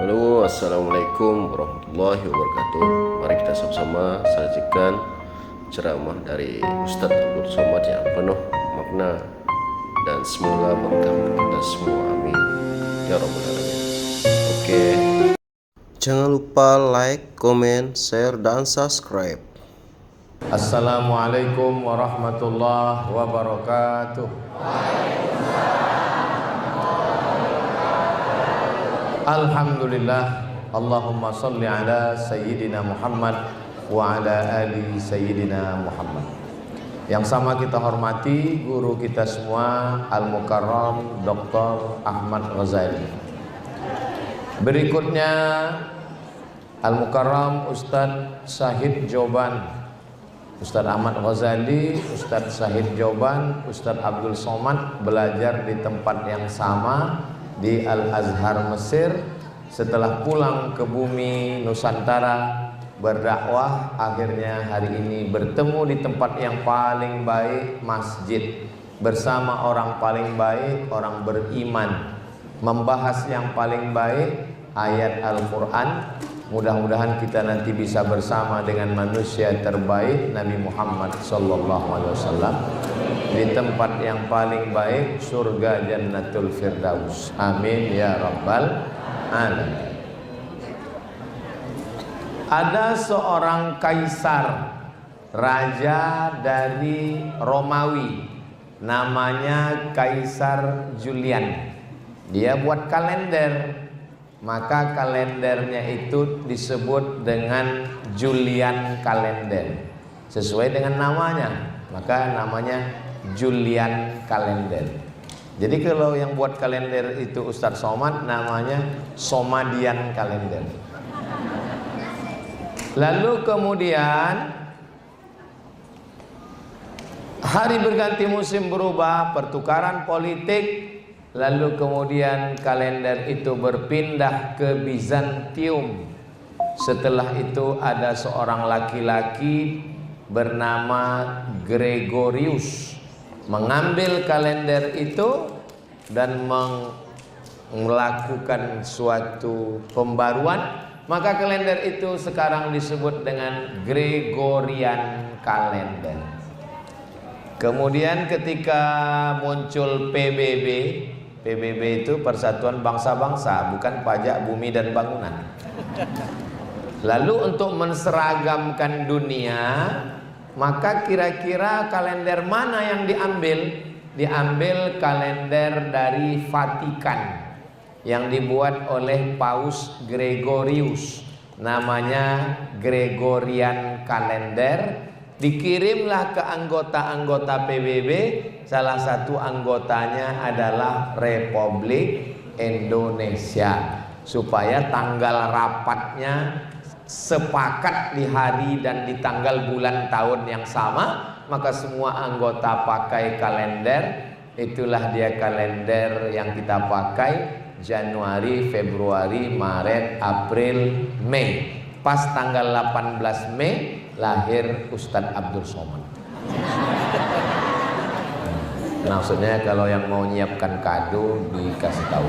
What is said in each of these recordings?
Halo, assalamualaikum warahmatullahi wabarakatuh. Mari kita sama-sama saksikan ceramah dari Ustadz Abdul Somad yang penuh makna dan semoga berkah untuk kita semua. Amin ya rabbal alamin. Oke, jangan lupa like, comment, share, dan subscribe. Assalamualaikum warahmatullahi wabarakatuh. Alhamdulillah, Allahumma salli ala Sayyidina Muhammad wa ala ali Sayyidina Muhammad. Yang sama kita hormati guru kita semua, Al-Mukarram Dr. Ahmad Ghazali. Berikutnya Al-Mukarram Ustadz Syahid Joban, Ustadz Ahmad Ghazali, Ustadz Syahid Joban, Ustadz Abdul Somad belajar di tempat yang sama di Al-Azhar Mesir. Setelah pulang ke bumi Nusantara berdakwah, akhirnya hari ini bertemu di tempat yang paling baik, masjid, bersama orang paling baik, orang beriman, membahas yang paling baik, ayat Al-Quran. Mudah-mudahan kita nanti bisa bersama dengan manusia terbaik Nabi Muhammad SAW di tempat yang paling baik, surga Jannatul Firdaus. Amin ya rabbal alamin. Ada seorang kaisar, raja dari Romawi, namanya Kaisar Julian. Dia buat kalender, maka kalendernya itu disebut dengan Julian kalender, sesuai dengan namanya, maka namanya Julian kalender. Jadi kalau yang buat kalender itu Ustadz Somad, namanya Somadian kalender. Lalu kemudian hari berganti musim berubah, pertukaran politik. Lalu kemudian kalender itu berpindah ke Bizantium. Setelah itu ada seorang laki-laki bernama Gregorius mengambil kalender itu dan melakukan suatu pembaruan. Maka kalender itu sekarang disebut dengan Gregorian kalender. Kemudian ketika muncul PBB itu Persatuan Bangsa-Bangsa, bukan Pajak Bumi dan Bangunan. Lalu untuk menseragamkan dunia, maka kira-kira kalender mana yang diambil? Diambil kalender dari Vatikan yang dibuat oleh Paus Gregorius, namanya Gregorian kalender. Dikirimlah ke anggota-anggota PBB, salah satu anggotanya adalah Republik Indonesia, supaya tanggal rapatnya sepakat di hari dan di tanggal bulan tahun yang sama. Maka semua anggota pakai kalender. Itulah dia kalender yang kita pakai, Januari, Februari, Maret, April, Mei. Pas tanggal 18 Mei lahir Ustadz Abdul Somad. Maksudnya kalau yang mau nyiapkan kado dikasih tahu.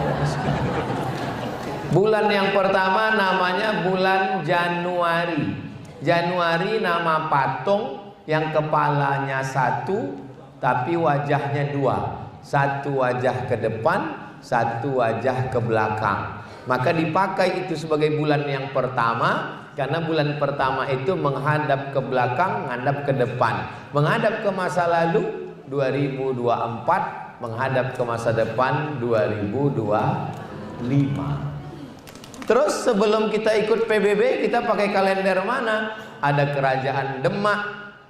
Bulan yang pertama namanya bulan Januari. Januari nama patung yang kepalanya satu tapi wajahnya dua. Satu wajah ke depan, satu wajah ke belakang. Maka dipakai itu sebagai bulan yang pertama, karena bulan pertama itu menghadap ke belakang, menghadap ke depan. Menghadap ke masa lalu 2024, menghadap ke masa depan 2025. Terus sebelum kita ikut PBB, kita pakai kalender mana? Ada kerajaan Demak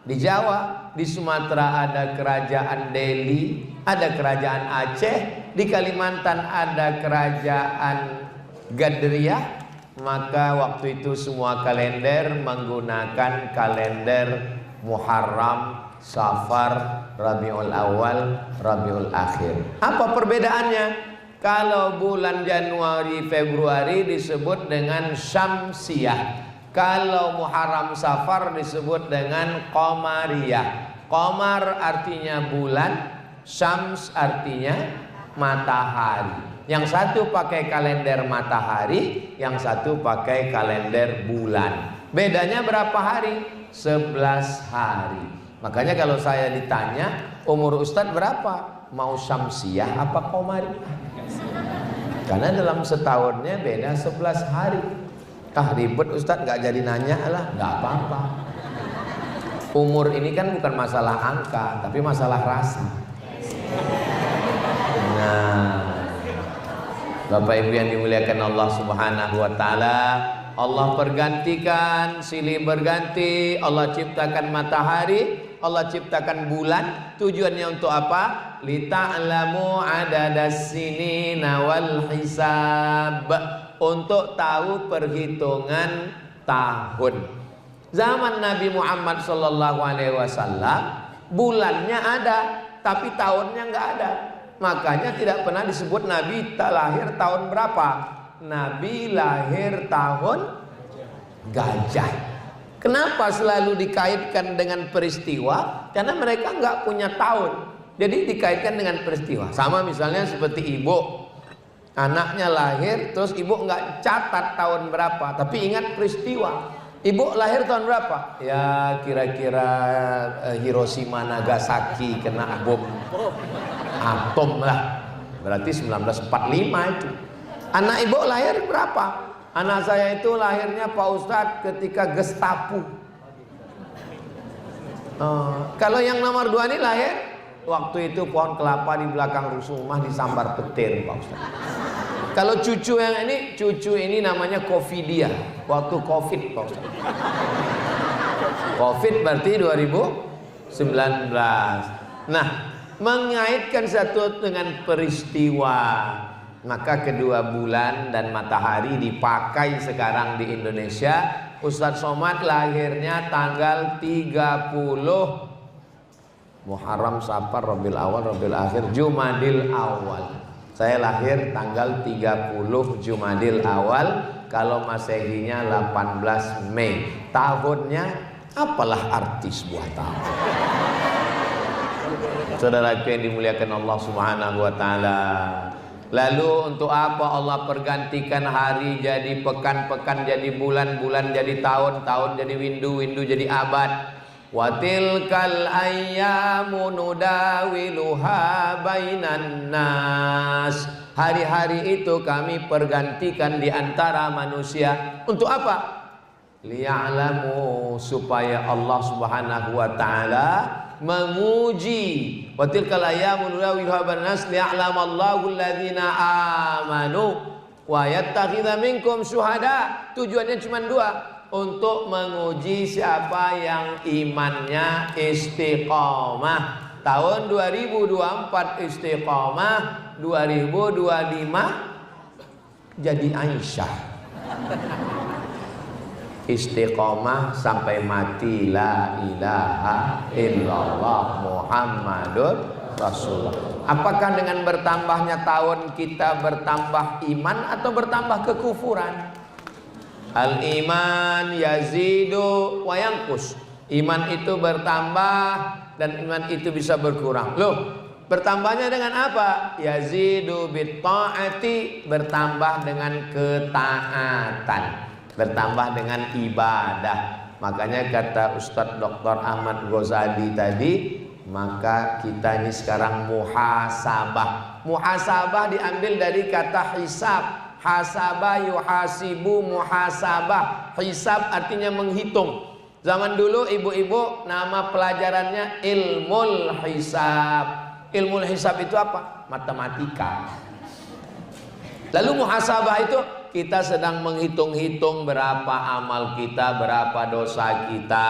di Jawa, di Sumatera ada kerajaan Delhi, ada kerajaan Aceh, di Kalimantan ada kerajaan Gadriah. Maka waktu itu semua kalender menggunakan kalender Muharram, Safar, Rabiul Awal, Rabiul Akhir. Apa perbedaannya? Kalau bulan Januari, Februari disebut dengan Syamsiyah. Kalau Muharram, Safar disebut dengan Qamariyah. Qamar artinya bulan, Syams artinya matahari. Yang satu pakai kalender matahari, yang satu pakai kalender bulan. Bedanya berapa hari? 11 hari. Makanya kalau saya ditanya umur Ustadz berapa, mau syamsiah apa qamariyah? Karena dalam setahunnya beda 11 hari. Ribet Ustadz, nggak jadi nanya lah, nggak apa-apa. Umur ini kan bukan masalah angka, tapi masalah rasa. Nah, Bapak Ibu yang dimuliakan Allah Subhanahu wa taala, Allah pergantikan, silih berganti, Allah ciptakan matahari, Allah ciptakan bulan. Tujuannya untuk apa? Lita'lamu adadas sinina wal hisab, untuk tahu perhitungan tahun. Zaman Nabi Muhammad sallallahu alaihi wasallam bulannya ada, tapi tahunnya nggak ada. Makanya tidak pernah disebut Nabi lahir tahun berapa. Nabi lahir tahun gajah. Kenapa selalu dikaitkan dengan peristiwa? Karena mereka nggak punya tahun, jadi dikaitkan dengan peristiwa. Sama misalnya seperti ibu, anaknya lahir, terus ibu nggak catat tahun berapa, tapi ingat peristiwa. Ibu lahir tahun berapa? Ya kira-kira Hiroshima Nagasaki kena bom atom lah, berarti 1945 itu. Anak ibu lahir berapa? Anak saya itu lahirnya Pak Ustadz ketika Gestapo. Kalau yang nomor 2 ini lahir waktu itu pohon kelapa di belakang rumah disambar petir Pak Ustadz. Kalau cucu yang ini, cucu ini namanya Covidia, waktu Covid Pak Ustadz. Covid berarti 2019. Nah, mengaitkan satu dengan peristiwa, maka kedua bulan dan matahari dipakai sekarang di Indonesia. Ustadz Somad lahirnya tanggal 30 Muharram, Safar, Rabiul Awal, Rabiul Akhir, Jumadil Awal. Saya lahir tanggal 30 Jumadil Awal, kalau Masehinya 18 Mei. Tahunnya apalah arti sebuah tahun. Saudaraku yang dimuliakan Allah Subhanahu wa taala. Lalu untuk apa Allah pergantikan hari jadi pekan, pekan jadi bulan, bulan jadi tahun, tahun jadi windu, windu jadi abad. Wa tilkal ayyamu nudawiluha bainan nas. Hari-hari itu kami pergantikan di antara manusia. Untuk apa? Liya'lamu, supaya Allah Subhanahu wa taala menguji. Wa tilkal ayyamu nudawiluha bainan nas liya'lamallahu alladhina amanu wa yattakhidha minkum syuhada. Tujuannya cuma 2, untuk menguji siapa yang imannya istiqomah. Tahun 2024 istiqomah, 2025 jadi Aisyah. Istiqomah sampai mati, la ilaha illallah Muhammadur Rasulullah. Apakah dengan bertambahnya tahun kita bertambah iman atau bertambah kekufuran? Al-iman yazidu wa yanqus. Iman itu bertambah dan iman itu bisa berkurang. Loh, bertambahnya dengan apa? Yazidu bit ta'ati, bertambah dengan ketaatan, bertambah dengan ibadah. Makanya kata Ustadz Dr. Ahmad Ghazali tadi, maka kita ini sekarang muhasabah. Muhasabah diambil dari kata hisab. Hasabah yuhasibu, muhasabah. Hisab artinya menghitung. Zaman dulu ibu-ibu nama pelajarannya ilmul hisab. Ilmul hisab itu apa? Matematika. Lalu muhasabah itu kita sedang menghitung-hitung berapa amal kita, berapa dosa kita.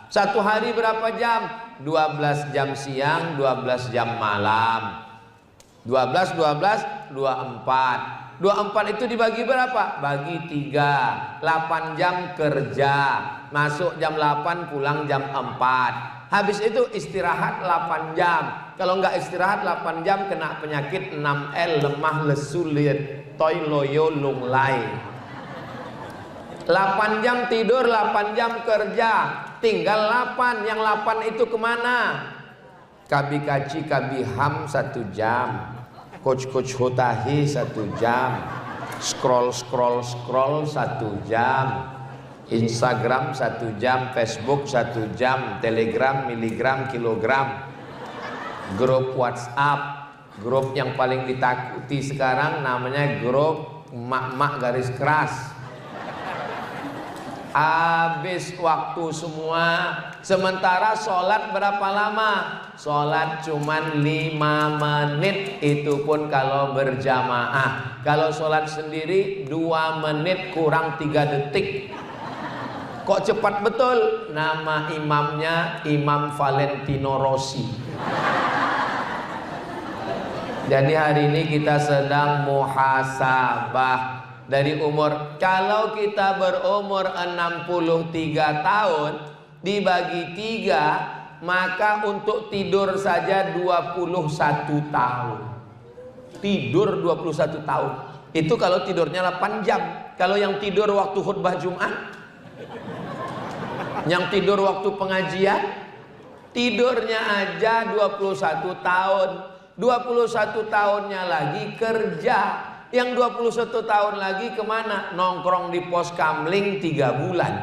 Satu hari berapa jam? 12 jam siang, 12 jam malam. 12, 12, 24. 24 itu dibagi berapa? Bagi 3. 8 jam kerja, masuk jam 8, pulang jam 4. Habis itu istirahat 8 jam. Kalau nggak istirahat 8 jam kena penyakit 6L, lemah, lesu, toy, loyo, lunglai. 8 jam tidur, 8 jam kerja, tinggal 8. Yang 8 itu kemana? Kabi kaci, kabi ham 1 jam. Coach Hutahi 1 jam, scroll 1 jam, Instagram 1 jam, Facebook 1 jam, Telegram, miligram, kilogram, grup WhatsApp, grup yang paling ditakuti sekarang namanya grup emak-emak garis keras. Habis waktu semua. Sementara sholat berapa lama? Sholat cuman 5 menit, itu pun kalau berjamaah. Kalau sholat sendiri 2 menit kurang 3 detik. Kok cepat betul? Nama imamnya Imam Valentino Rossi. Jadi hari ini kita sedang muhasabah dari umur. Kalau kita berumur 63 tahun dibagi 3, maka untuk tidur saja 21 tahun. Tidur 21 tahun. Itu kalau tidurnya 8 jam. Kalau yang tidur waktu khutbah Jumat, yang tidur waktu pengajian, tidurnya aja 21 tahun. 21 tahunnya lagi kerja. Yang 21 tahun lagi kemana? Nongkrong di pos kamling 3 bulan.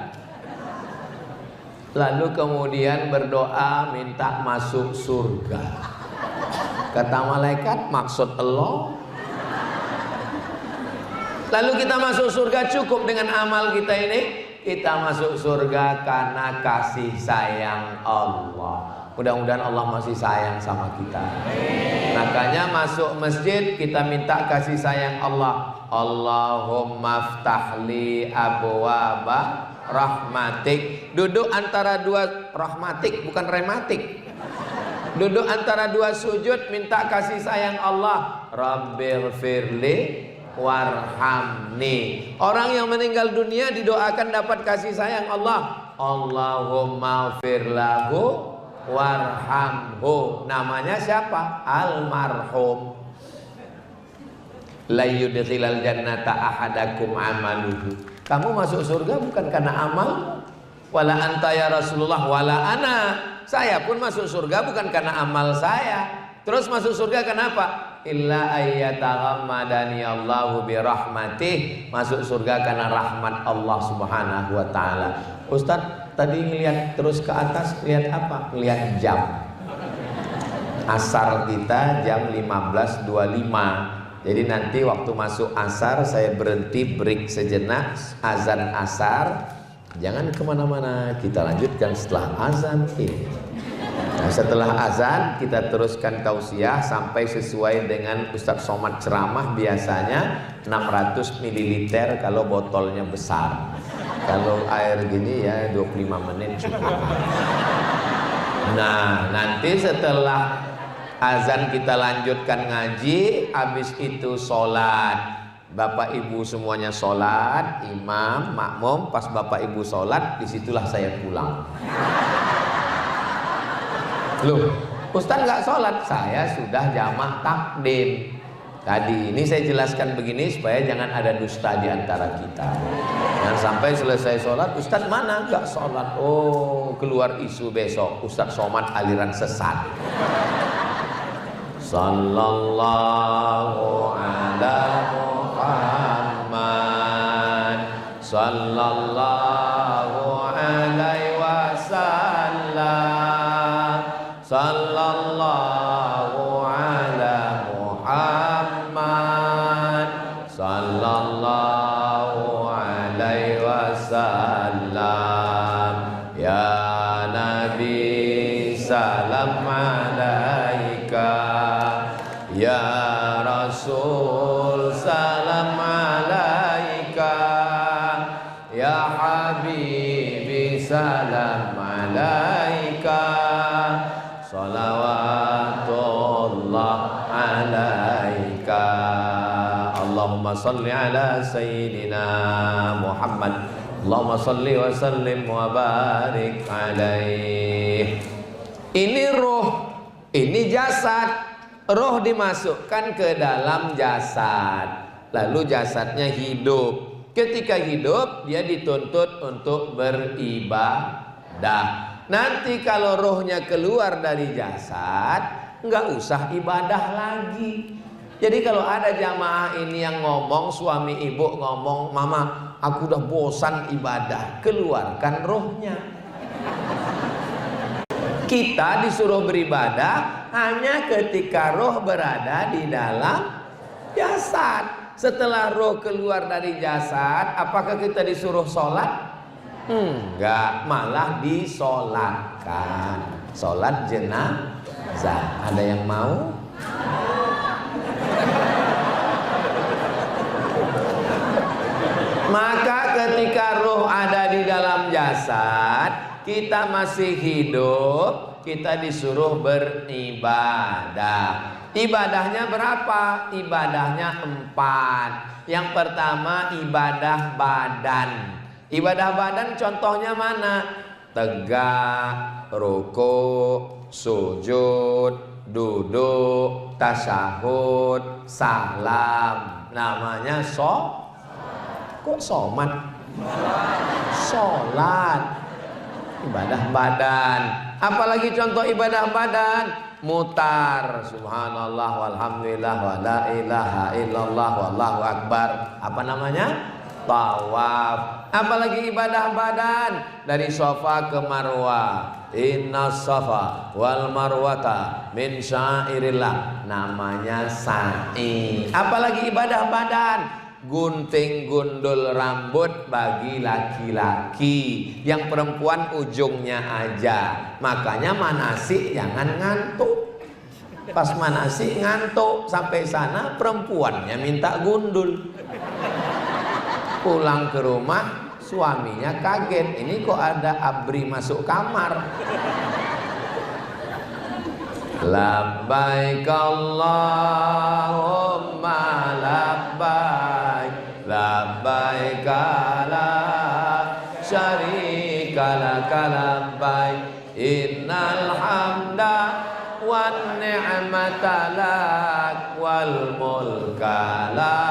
Lalu kemudian berdoa minta masuk surga. Kata malaikat, maksud Allah. Lalu kita masuk surga cukup dengan amal kita ini. Kita masuk surga karena kasih sayang Allah. Mudah-mudahan Allah masih sayang sama kita. Makanya masuk masjid kita minta kasih sayang Allah. Allahumma ftahli abwaba rahmatik. Duduk antara 2 rahmatik, bukan rematik. Duduk antara 2 sujud minta kasih sayang Allah. Rabbil firli warhamni. Orang yang meninggal dunia didoakan dapat kasih sayang Allah. Allahumma firlahu warhamhu. Namanya siapa? Almarhum. La yudkhilal jannata ahadakum amaluhu. Kamu masuk surga bukan karena amal. Wala anta ya Rasulullah wala ana. Saya pun masuk surga bukan karena amal saya. Terus masuk surga kenapa? Illa ayyataghammadani Allahu birahmatih. Masuk surga karena rahmat Allah Subhanahu wa taala. Ustaz, tadi ngelihat terus ke atas, lihat apa? Lihat jam. Asar kita jam 15.25. Jadi nanti waktu masuk asar saya berhenti break sejenak, azan asar. Jangan kemana-mana, kita lanjutkan setelah azan ini. Nah, setelah azan kita teruskan tausiah sampai sesuai dengan Ustadz Somad ceramah, biasanya 600 ml kalau botolnya besar. Kalau air gini ya 25 menit cukup. Nah, nanti setelah azan kita lanjutkan ngaji, habis itu sholat. Bapak ibu semuanya sholat, imam, makmum. Pas bapak ibu sholat, disitulah saya pulang. Loh, Ustaz nggak sholat? Saya sudah jamak takdim. Tadi ini saya jelaskan begini supaya jangan ada dusta di antara kita. Jangan sampai selesai sholat, Ustaz mana? Nggak sholat. Oh, keluar isu besok Ustaz Somad aliran sesat. Sallallahu ala Muhammad, sallallahu alaihi wasallam, sallallahu ala Muhammad, sallallahu alaihi wasallam. Ya Nabi salam alaika, ya Rasul salam alaika, ya Habibi salam alaika, salawatullah alaika. Allahumma salli ala Sayyidina Muhammad, Allahumma salli wa sallim wa barik alaih. Ini roh, ini jasad. Roh dimasukkan ke dalam jasad, lalu jasadnya hidup. Ketika hidup dia dituntut untuk beribadah. Nanti kalau rohnya keluar dari jasad, nggak usah ibadah lagi. Jadi kalau ada jamaah ini yang ngomong, suami ibu ngomong, mama aku udah bosan ibadah, keluarkan rohnya. Kita disuruh beribadah hanya ketika roh berada di dalam jasad. Setelah roh keluar dari jasad, apakah kita disuruh sholat? Enggak, malah disolatkan. Sholat jenazah. Ada yang mau? Maka ketika roh ada di dalam jasad, kita masih hidup, kita disuruh beribadah. Ibadahnya berapa? Ibadahnya 4. Yang pertama ibadah badan. Ibadah badan contohnya mana? Tegak, rukuk, sujud, duduk, tasyahud, salam. Namanya kok somat? Sholat. Ibadah badan. Apalagi contoh ibadah badan? Mutar, subhanallah walhamdulillah wa la ilaha illallah wallahu akbar. Apa namanya? Tawaf. Apalagi ibadah badan? Dari Safa ke Marwah. Inna safa wal marwata min syairillah. Namanya sa'i. Apalagi ibadah badan? Gunting gundul rambut bagi laki-laki, yang perempuan ujungnya aja. Makanya manasik jangan ngantuk. Pas manasik ngantuk, sampai sana perempuannya minta gundul. Pulang ke rumah suaminya kaget, ini kok ada abri masuk kamar. Labbaik Allahumma labbaik, labbaik la syarika laka labbaik, innal hamda wan ni'mata lak wal mulka la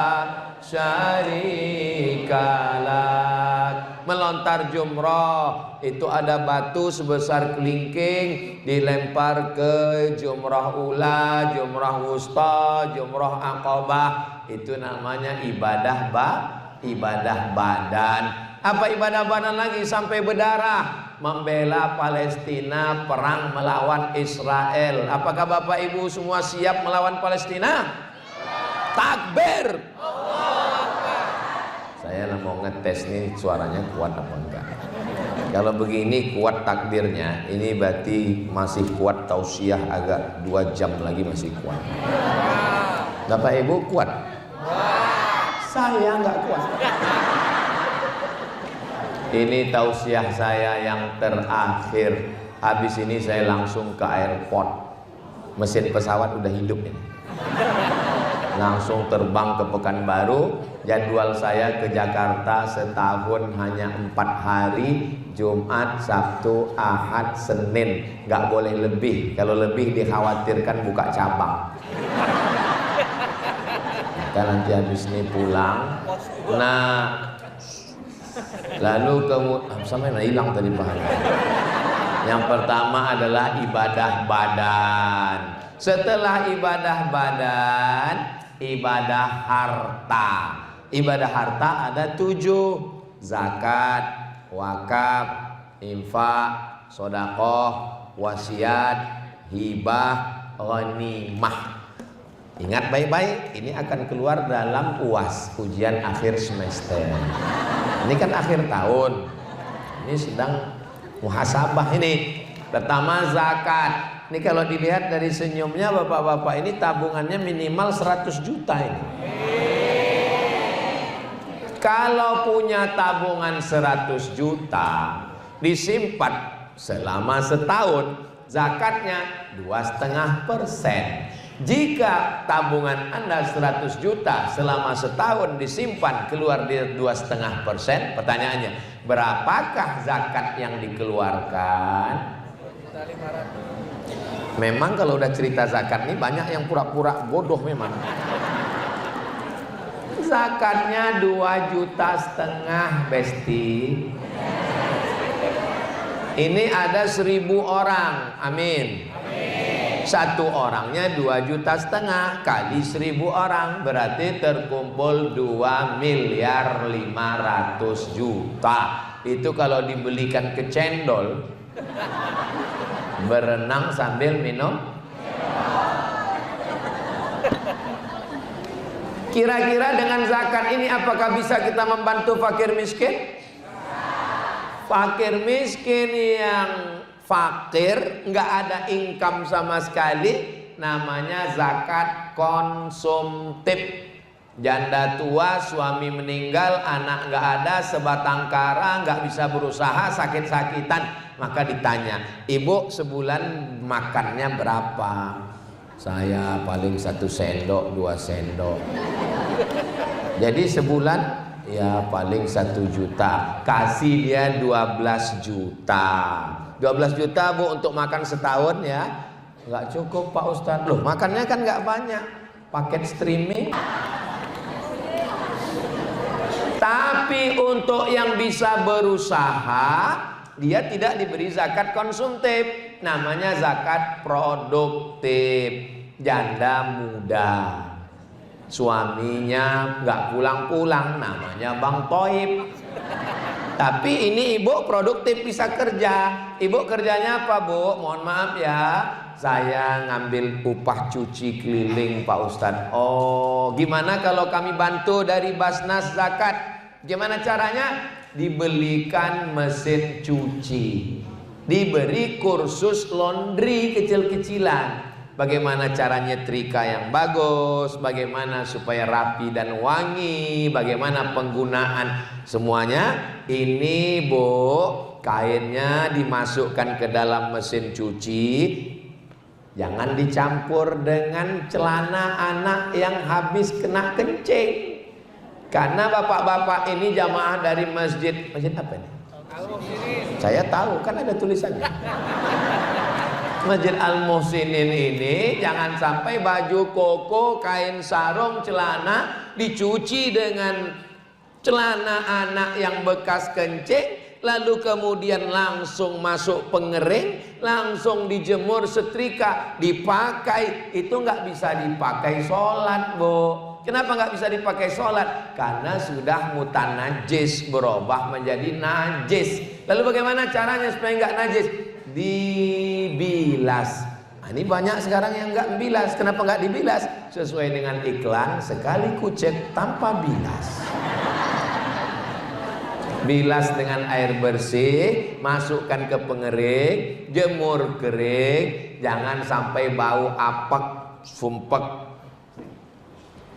syarika lak. Melontar jumrah itu ada batu sebesar kelingking dilempar ke jumrah ula, jumrah wusta, jumrah aqabah. Itu namanya ibadah badan. Apa ibadah badan lagi? Sampai berdarah, membela Palestina, perang melawan Israel. Apakah Bapak Ibu semua siap melawan Palestina? Takbir. Saya mau ngetes nih suaranya kuat apa enggak. Kalau begini kuat takbirnya, ini berarti masih kuat tausiah, agak 2 jam lagi masih kuat. Bapak Ibu kuat? Saya enggak kuat. Ini tausiah saya yang terakhir. Habis ini saya langsung ke airport. Mesin pesawat udah hidup ini. Langsung terbang ke Pekanbaru. Jadwal saya ke Jakarta setahun hanya 4 hari, Jumat, Sabtu, Ahad, Senin. Gak boleh lebih. Kalau lebih dikhawatirkan buka cabang. Kita nanti habis ini pulang. Nah, lalu kemudian hilang tadi pahala. Yang pertama adalah ibadah badan. Setelah ibadah badan, ibadah harta. Ibadah harta ada 7: zakat, wakaf, infak, sodakoh, wasiat, hibah, ghanimah. Ingat baik-baik, ini akan keluar dalam UAS, ujian akhir semester. Ini kan akhir tahun, ini sedang muhasabah ini. Pertama zakat. Ini kalau dilihat dari senyumnya bapak-bapak ini tabungannya minimal 100 juta ini. Kalau punya tabungan 100 juta disimpan selama setahun, zakatnya 2,5%. Jika tabungan Anda 100 juta selama setahun disimpan keluar di 2,5%, pertanyaannya, berapakah zakat yang dikeluarkan? Memang kalau udah cerita zakat nih banyak yang pura-pura bodoh memang. Zakatnya 2,5 juta, Besti. Ini ada 1.000 orang, amin. Satu orangnya 2,5 juta kali 1.000 orang berarti terkumpul 2.500.000.000. Itu kalau dibelikan ke cendol, berenang sambil minum. Kira-kira dengan zakat ini apakah bisa kita membantu fakir miskin? Fakir miskin yang fakir, nggak ada income sama sekali, namanya zakat konsumtif. Janda tua, suami meninggal, anak nggak ada, sebatang kara, nggak bisa berusaha, sakit-sakitan, maka ditanya, ibu sebulan makannya berapa? Saya paling 1 sendok 2 sendok. Jadi sebulan ya paling 1 juta. Kasih dia 12 juta. 12 juta bu untuk makan setahun ya. Nggak cukup Pak Ustadz. Loh makannya kan nggak banyak. Paket streaming. Tapi untuk yang bisa berusaha, dia tidak diberi zakat konsumtif. Namanya zakat produktif. Janda muda, suaminya nggak pulang-pulang, namanya Bang Toib. Tapi ini ibu produktif, bisa kerja. Ibu kerjanya apa bu? Mohon maaf ya, saya ngambil upah cuci keliling Pak Ustadz. Oh gimana kalau kami bantu dari Basnas Zakat? Gimana caranya? Dibelikan mesin cuci, diberi kursus laundry kecil-kecilan. Bagaimana cara nyetrika yang bagus, bagaimana supaya rapi dan wangi, bagaimana penggunaan semuanya. Ini bu, kainnya dimasukkan ke dalam mesin cuci, jangan dicampur dengan celana anak yang habis kena kencing. Karena bapak-bapak ini jamaah dari masjid apa ini? Saya tahu kan ada tulisannya. Masjid Al-Muhsinin ini jangan sampai baju koko, kain sarung, celana dicuci dengan celana anak yang bekas kencing, lalu kemudian langsung masuk pengering, langsung dijemur setrika, dipakai. Itu nggak bisa dipakai sholat bu. Kenapa nggak bisa dipakai sholat? Karena sudah mutanajis, berubah menjadi najis. Lalu bagaimana caranya supaya nggak najis? Dibilas. Nah, ini banyak sekarang yang nggak bilas. Kenapa nggak dibilas? Sesuai dengan iklan, sekali kucek tanpa bilas. Bilas dengan air bersih, masukkan ke pengering, jemur kering, jangan sampai bau apek, sumpek.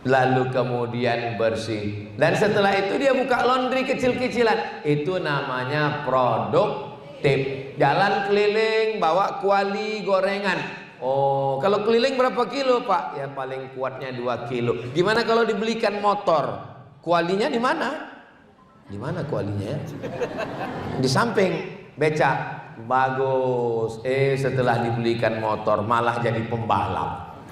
Lalu kemudian bersih. Dan setelah itu dia buka laundry kecil-kecilan. Itu namanya produktif. Jalan keliling bawa kuali gorengan. Oh, kalau keliling berapa kilo Pak? Ya paling kuatnya 2 kilo. Gimana kalau dibelikan motor? Kualinya di mana? Di mana kualinya? Di samping becak. Bagus. Setelah dibelikan motor malah jadi pembalap.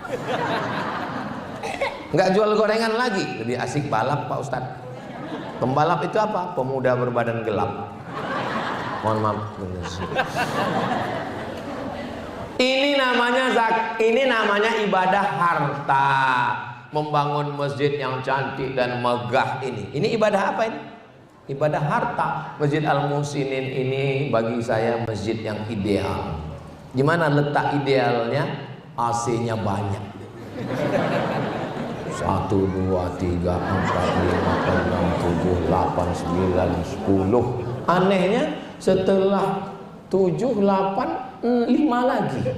Nggak jual gorengan lagi, lebih asik balap Pak Ustadz. Pembalap itu apa? Pemuda berbadan gelap. Mohon maaf. Ini namanya ibadah harta. Membangun masjid yang cantik dan megah ini. Ini ibadah apa ini? Ibadah harta. Masjid Al-Muhsinin ini bagi saya masjid yang ideal. Gimana letak idealnya? AC-nya banyak. 1, 2, 3, 4, 5, 6, 7, 8, 9, 10. Anehnya setelah 7, 8, 5 lagi.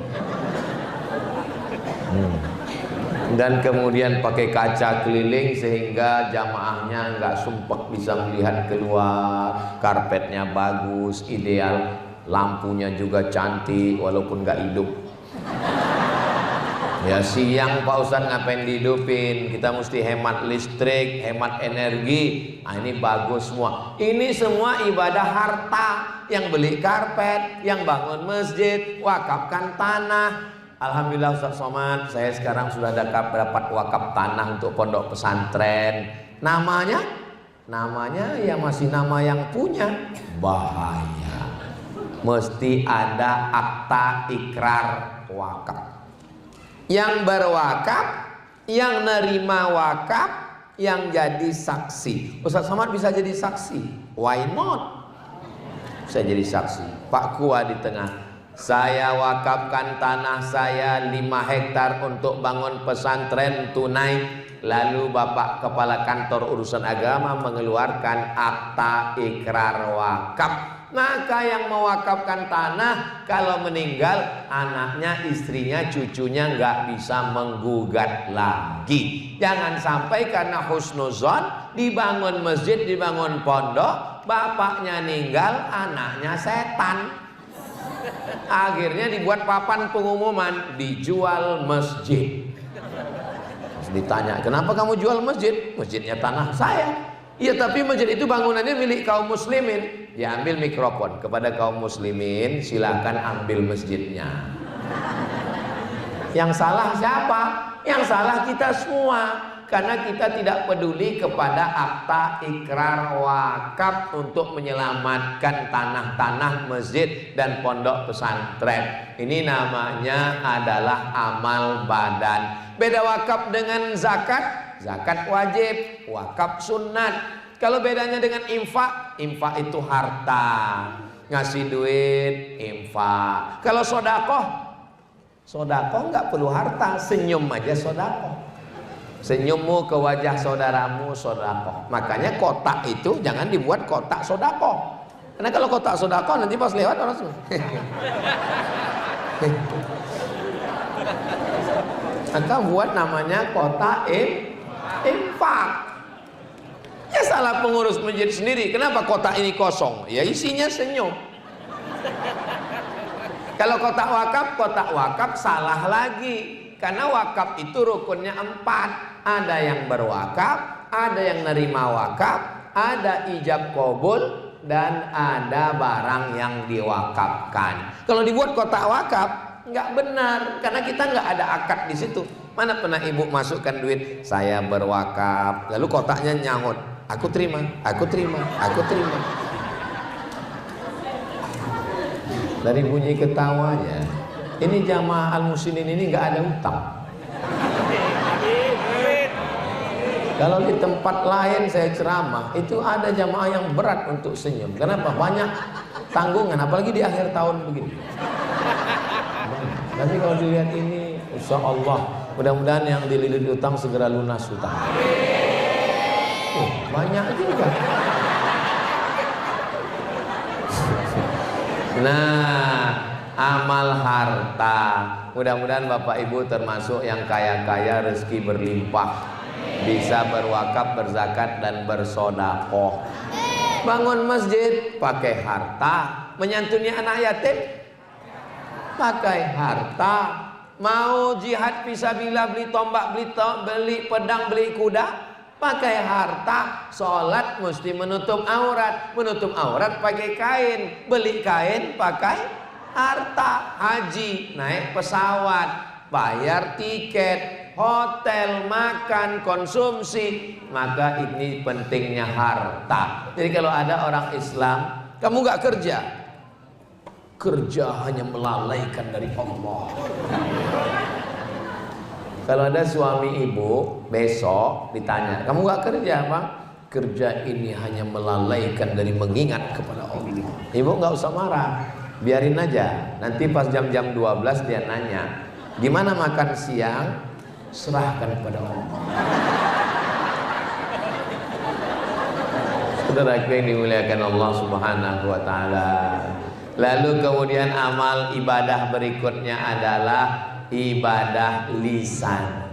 Dan kemudian pakai kaca keliling sehingga jamaahnya nggak sumpek bisa melihat keluar. Karpetnya bagus, ideal. Lampunya juga cantik walaupun nggak hidup. Ya siang Pak Ustadz ngapain dihidupin? Kita mesti hemat listrik, hemat energi. Nah ini bagus semua. Ini semua ibadah harta. Yang beli karpet, yang bangun masjid, wakafkan tanah. Alhamdulillah Ustadz Somad, saya sekarang sudah dapat wakaf tanah untuk pondok pesantren. Namanya ya masih nama yang punya. Bahaya. Mesti ada akta ikrar wakaf. yang berwakaf, yang nerima wakaf, yang jadi saksi. Ustaz Somad bisa jadi saksi, why not? Saya jadi saksi. Pak Kua di tengah, saya wakafkan tanah saya 5 hektar untuk bangun pesantren tunai. Lalu Bapak Kepala Kantor Urusan Agama mengeluarkan akta ikrar wakaf. Maka yang mewakafkan tanah kalau meninggal, anaknya, istrinya, cucunya nggak bisa menggugat lagi. Jangan sampai karena husnuzon dibangun masjid, dibangun pondok, bapaknya ninggal, anaknya setan. Akhirnya dibuat papan pengumuman, dijual masjid. Ditanya, kenapa kamu jual masjid? Masjidnya tanah saya. Iya, tapi masjid itu bangunannya milik kaum muslimin. Ya, ambil mikrofon kepada kaum muslimin, silakan ambil masjidnya. Yang salah siapa? Yang salah kita semua, karena kita tidak peduli kepada akta ikrar wakaf untuk menyelamatkan tanah-tanah masjid dan pondok pesantren. Ini namanya adalah amal badan. Beda wakaf dengan zakat. Zakat wajib, wakaf sunat. Kalau bedanya dengan infak, infak itu harta, ngasih duit, infak. Kalau sodakoh, sodakoh nggak perlu harta, senyum aja sodakoh. Senyummu ke wajah saudaramu sodakoh. Makanya kotak itu jangan dibuat kotak sodakoh. Karena kalau kotak sodakoh nanti pas lewat orang semua. Maka buat namanya kotak infak. Ya salah pengurus masjid sendiri. Kenapa kotak ini kosong? Ya isinya senyum. Kalau kotak wakaf salah lagi. Karena wakaf itu rukunnya 4. Ada yang berwakaf, ada yang nerima wakaf, ada ijab kabul, dan ada barang yang diwakafkan. Kalau dibuat kotak wakaf nggak benar, karena kita nggak ada akad di situ. Mana pernah ibu masukkan duit, saya berwakaf, lalu kotaknya nyahut, aku terima, aku terima, aku terima. Dari bunyi ketawanya, ini jamaah al-muslimin ini nggak ada utang. Kalau di tempat lain saya ceramah, itu ada jamaah yang berat untuk senyum. Kenapa? Banyak tanggungan, apalagi di akhir tahun begini. Tapi kalau dilihat ini, insya Allah, mudah-mudahan yang dililit utang segera lunas utang. Banyak juga. Nah, amal harta. Mudah-mudahan Bapak Ibu termasuk yang kaya-kaya, rezeki berlimpah, bisa berwakaf, berzakat, dan bersodakoh. Bangun masjid pakai harta, menyantuni anak yatim pakai harta, mau jihad fisabilillah, beli tombak, beli pedang, beli kuda pakai harta. Sholat mesti menutup aurat pakai kain, beli kain pakai harta. Haji naik pesawat, bayar tiket, hotel, makan, konsumsi. Maka ini pentingnya harta. Jadi kalau ada orang Islam, kamu nggak kerja hanya melalaikan dari Allah. Kalau ada suami ibu besok ditanya, kamu nggak kerja apa? Kerja ini hanya melalaikan dari mengingat kepada Allah. Ibu nggak usah marah, biarin aja. Nanti pas jam-jam 12 dia nanya, gimana makan siang? Serahkan kepada Allah. Saudara yang dimuliakan Allah Subhanahu wa taala. Lalu kemudian amal ibadah berikutnya adalah ibadah lisan.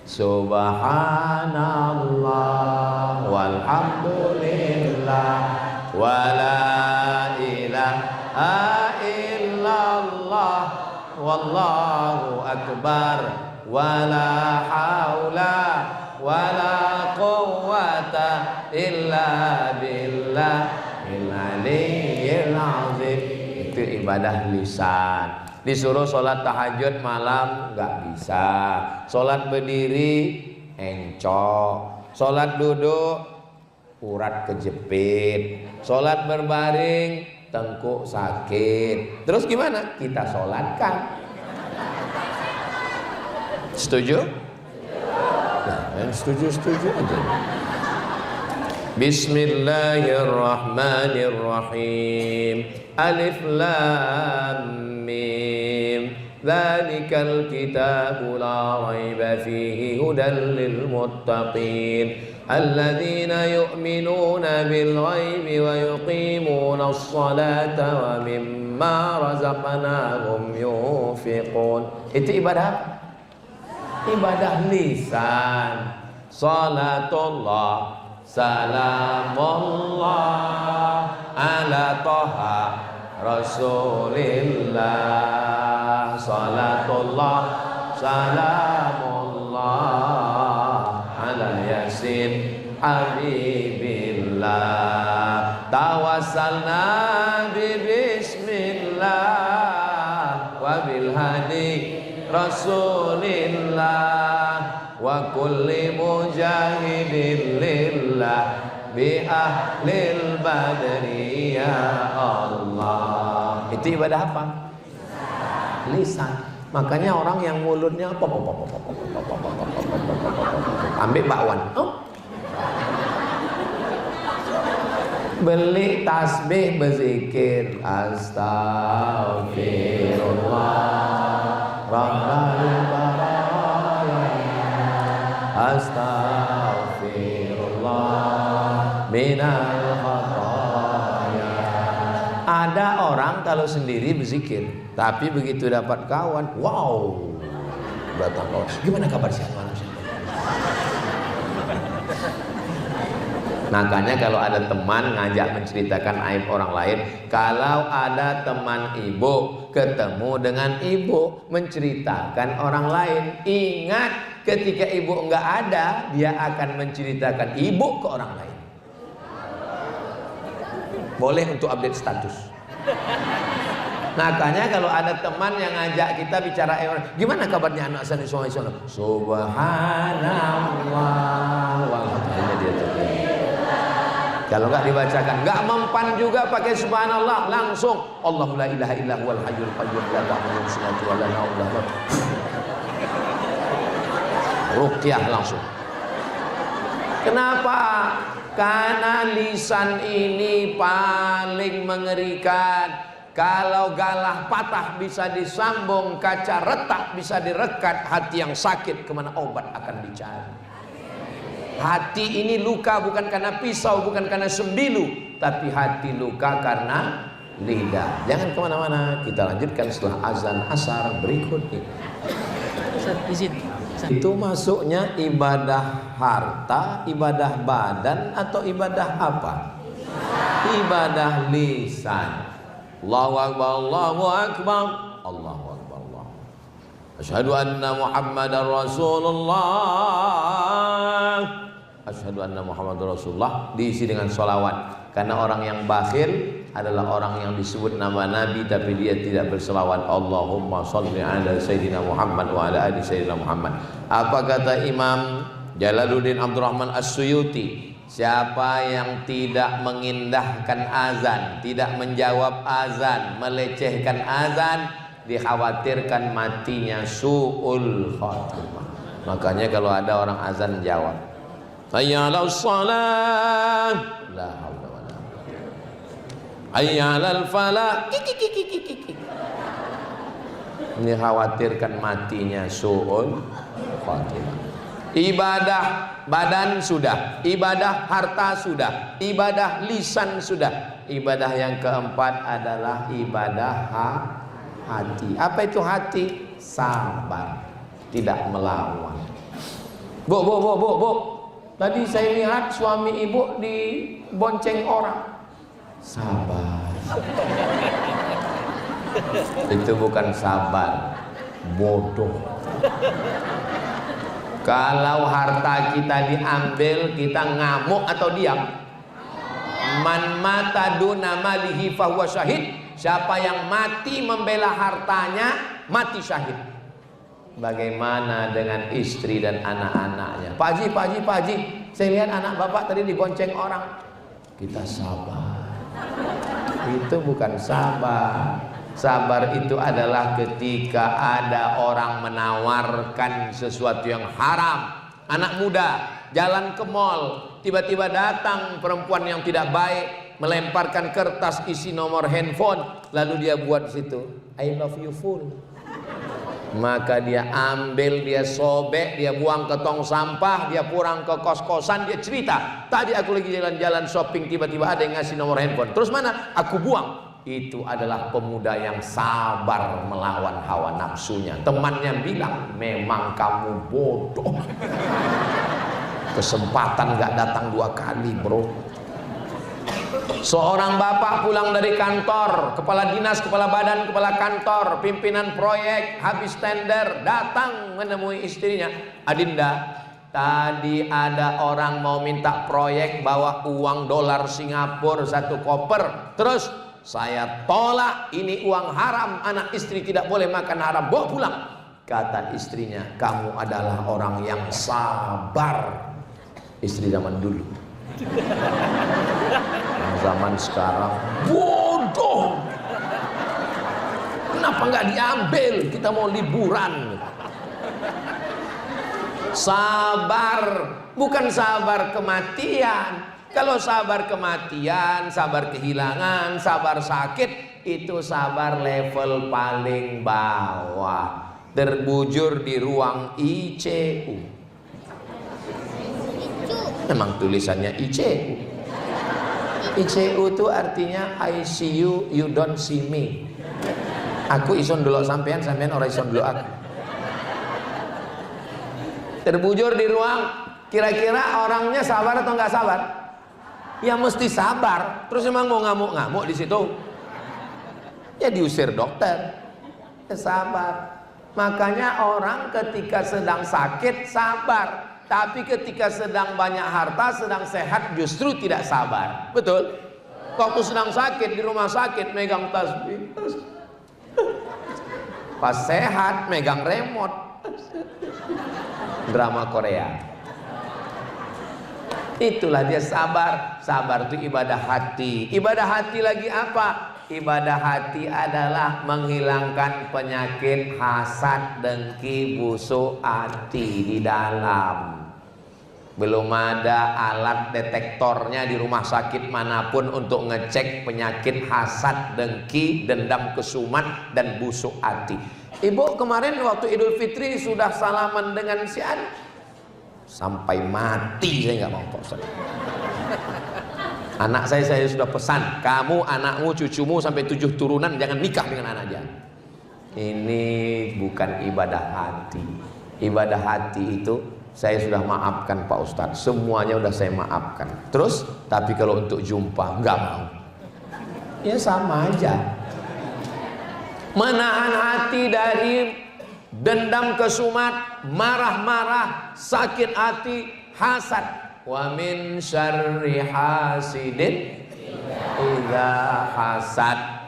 Subhanallah walhamdulillah wala ilaha illallah wallahu akbar wala haula wala quwwata illa billahil aliyyil azim. Itu ibadah lisan. Disuruh sholat tahajud malam nggak bisa, sholat berdiri encok, sholat duduk urat kejepit, sholat berbaring tengkuk sakit. Terus gimana? Kita sholatkan. Setuju? Nah, yang setuju-setuju aja. Bismillahirrahmanirrahim. Alif lam mim. Dzalikal kitabu la raiba fihi hudan lil muttaqin. Alladzina yu'minuna bil ghaibi wa yuqimuna as-salata wa mimma razaqnahum yunfiqun. Itu ibadah apa? Ibadah lisan. Salatullah salamullah ala toha rasulillah. Salatullah salamullah ala yasin habibillah. Tawassalna bi bismillah wa bil hadi rasulillah wa kulli mujahidin lillah bi ahlil badri ya Allah. Itu ibadah apa? Lisan. Makanya orang yang mulutnya ambil bakwan, beli tasbih berzikir astagfirullah rabbal astaghfirullah minal khataya. Ada orang kalau sendiri berzikir, tapi begitu dapat kawan, wow, datang kawan, gimana kabar siapa? Makanya kalau ada teman ngajak menceritakan aib orang lain, kalau ada teman ibu ketemu dengan ibu menceritakan orang lain, ingat ketika ibu enggak ada, dia akan menceritakan ibu ke orang lain. Boleh untuk update status. Makanya kalau ada teman yang ngajak kita bicara orang, gimana kabarnya anak saya di Subhanallah, walhamdulillah, dia terkini. Kalau enggak dibacakan, enggak mempan juga pakai subhanallah, langsung Allahu la ilaha illa huwal hayyul qayyum la ta'khudhuhu sinatun wa la nawm. Ruqyah langsung. Kenapa? Karena lisan ini paling mengerikan. Kalau galah patah bisa disambung, kaca retak bisa direkat, hati yang sakit kemana obat akan dicari. Hati ini luka bukan karena pisau, bukan karena sembilu, tapi hati luka karena lidah. Jangan kemana-mana, kita lanjutkan setelah azan asar berikut ini. Itu masuknya ibadah harta, ibadah badan, atau ibadah apa? Ibadah lisan. Allahu Akbar, Allahu Akbar, Allahu Akbar, Allah. Asyhadu anna Muhammadar Rasulullah. Asyhadu anna Muhammadar Rasulullah diisi dengan sholawat. Karena orang yang bakhil adalah orang yang disebut nama Nabi tapi dia tidak berselawat. Allahumma sholli ala Sayyidina Muhammad wa ala ali Sayyidina Muhammad. Apa kata Imam Jalaluddin Abdurrahman As-Suyuti? Siapa yang tidak mengindahkan azan, tidak menjawab azan, melecehkan azan, dikhawatirkan matinya su'ul khatimah. Makanya kalau ada orang azan jawab, hayya 'alas shalah, la haula wala quwwata, hayya 'alal falah, ini khawatirkan matinya su'ul khatimah. Ibadah badan sudah, ibadah harta sudah, ibadah lisan sudah. Ibadah yang keempat adalah ibadah hati. Apa itu hati? Sabar, tidak melawan. Bu. Tadi saya lihat suami ibu dibonceng orang. Sabar. Itu bukan sabar, bodoh. Kalau harta kita diambil, kita ngamuk atau diam? Man mata duna malihi fahuwa syahid. Siapa yang mati membela hartanya, mati syahid. Bagaimana dengan istri dan anak-anaknya? Pak Haji, saya lihat anak bapak tadi dibonceng orang. Kita sabar. Itu bukan sabar. Sabar itu adalah ketika ada orang menawarkan sesuatu yang haram. Anak muda jalan ke mall, tiba-tiba datang perempuan yang tidak baik, melemparkan kertas isi nomor handphone, lalu dia buat di situ, I love you full. Maka dia ambil, dia sobek, dia buang ke tong sampah, dia pulang ke kos-kosan, dia cerita, tadi aku lagi jalan-jalan shopping, tiba-tiba ada yang ngasih nomor handphone. Terus mana? Aku buang. Itu adalah pemuda yang sabar melawan hawa nafsunya. Temannya bilang, memang kamu bodoh. Kesempatan gak datang 2 kali, bro. Seorang bapak pulang dari kantor, kepala dinas, kepala badan, kepala kantor, pimpinan proyek, habis tender, datang menemui istrinya. Adinda, tadi ada orang mau minta proyek, bawa uang dolar Singapura 1 koper. Terus saya tolak, ini uang haram, anak istri tidak boleh makan haram, bawa pulang. Kata istrinya, kamu adalah orang yang sabar. Istri zaman dulu. Yang zaman sekarang bodoh. Kenapa nggak diambil? Kita mau liburan. Sabar, bukan sabar kematian. Kalau sabar kematian, sabar kehilangan, sabar sakit, itu sabar level paling bawah. Terbujur di ruang ICU. Memang tulisannya ICU. ICU itu artinya I see you, you don't see me. Aku ison dulu sampean, sampean orang ison dulu aku. Terbujur di ruang, kira-kira orangnya sabar atau nggak sabar? Ya mesti sabar. Terus emang mau ngamuk-ngamuk di situ? Ya diusir dokter. Ya sabar. Makanya orang ketika sedang sakit sabar, tapi ketika sedang banyak harta, sedang sehat justru tidak sabar. Betul? Waktu sedang sakit di rumah sakit megang tasbih. Pas sehat megang remote. Drama Korea. Itulah dia sabar. Sabar itu ibadah hati. Ibadah hati lagi apa? Ibadah hati adalah menghilangkan penyakit hasad, dengki, busuk hati di dalam. Belum ada alat detektornya di rumah sakit manapun untuk ngecek penyakit hasad, dengki, dendam kesumat, dan busuk hati. Ibu kemarin waktu Idul Fitri sudah salaman dengan si An. Sampai mati saya nggak mau Pak. Anak saya sudah pesan, kamu, anakmu, cucumu sampai 7 turunan jangan nikah dengan anak dia. Ini bukan ibadah hati. Ibadah hati itu saya sudah maafkan Pak Ustadz, semuanya sudah saya maafkan. Terus, tapi kalau untuk jumpa nggak mau. Ya sama aja. Menahan hati dari dendam kesumat, marah-marah, sakit hati, hasad. Wa min syarri hasidin idza hasad.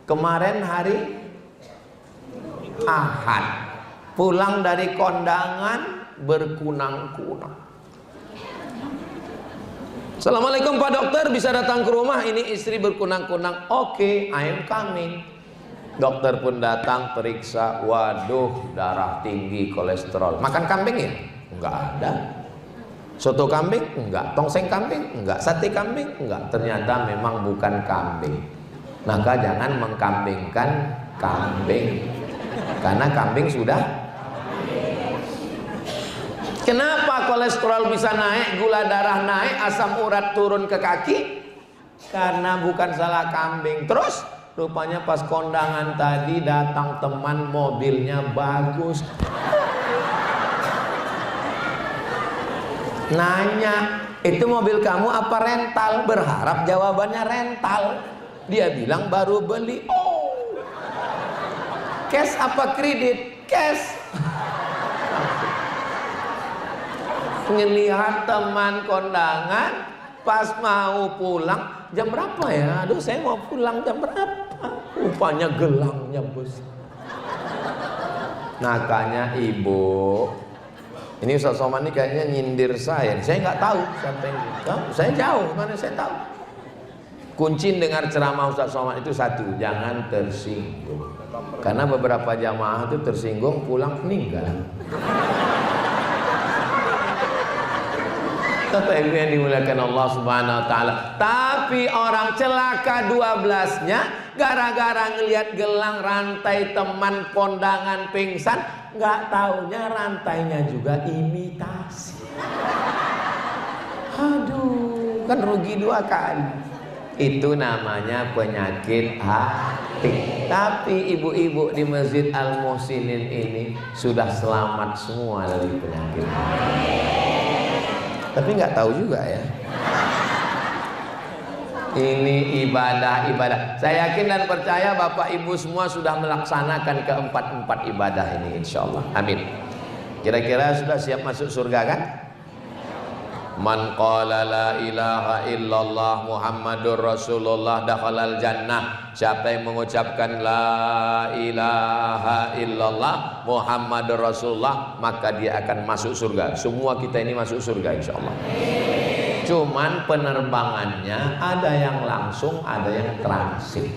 Kemarin hari Ahad, pulang dari kondangan berkunang-kunang. Assalamualaikum Pak Dokter, bisa datang ke rumah, ini istri berkunang-kunang. Oke, I am coming. Dokter pun datang, periksa, waduh darah tinggi, kolesterol. Makan kambing ya? Enggak ada. Soto kambing? Enggak. Tongseng kambing? Enggak. Sate kambing? Enggak. Ternyata memang bukan kambing. Maka jangan mengkambingkan kambing, karena kambing sudah. Kenapa kolesterol bisa naik, gula darah naik, asam urat turun ke kaki? Karena bukan salah kambing. Terus rupanya pas kondangan tadi datang teman, mobilnya bagus. Nanya, itu mobil kamu apa rental? Berharap jawabannya rental. Dia bilang baru beli. Oh, cash apa kredit? Cash. Ngelihat teman kondangan, pas mau pulang, jam berapa ya? Aduh saya mau pulang jam berapa? Rupanya gelangnya bos. Nakanya ibu. Ini Ustaz Somad ini kayaknya nyindir saya nggak tahu siapa yang saya jauh, mana saya tahu. Kunci dengar ceramah Ustaz Somad itu satu, jangan tersinggung. Karena beberapa jamaah itu tersinggung pulang meninggal. Bapak Ibu yang dimuliakan Allah Subhanahu wa taala. Tapi orang celaka 12-nya gara-gara ngelihat gelang rantai teman kondangan pingsan, nggak taunya rantainya juga imitasi. Aduh, kan rugi 2 kali. Itu namanya penyakit hati. Tapi ibu-ibu di Masjid Al-Muhsinin ini sudah selamat semua dari penyakit hati. Tapi nggak tahu juga ya. Ini ibadah-ibadah. Saya yakin dan percaya Bapak Ibu semua sudah melaksanakan keempat-empat ibadah ini, insya Allah. Amin. Kira-kira sudah siap masuk surga kan? Man qala la ilaha illallah Muhammadur Rasulullah dakhalal jannah. Siapa yang mengucapkan la ilaha illallah Muhammadur Rasulullah, maka dia akan masuk surga. Semua kita ini masuk surga insyaallah. Cuman penerbangannya ada yang langsung, ada yang transit.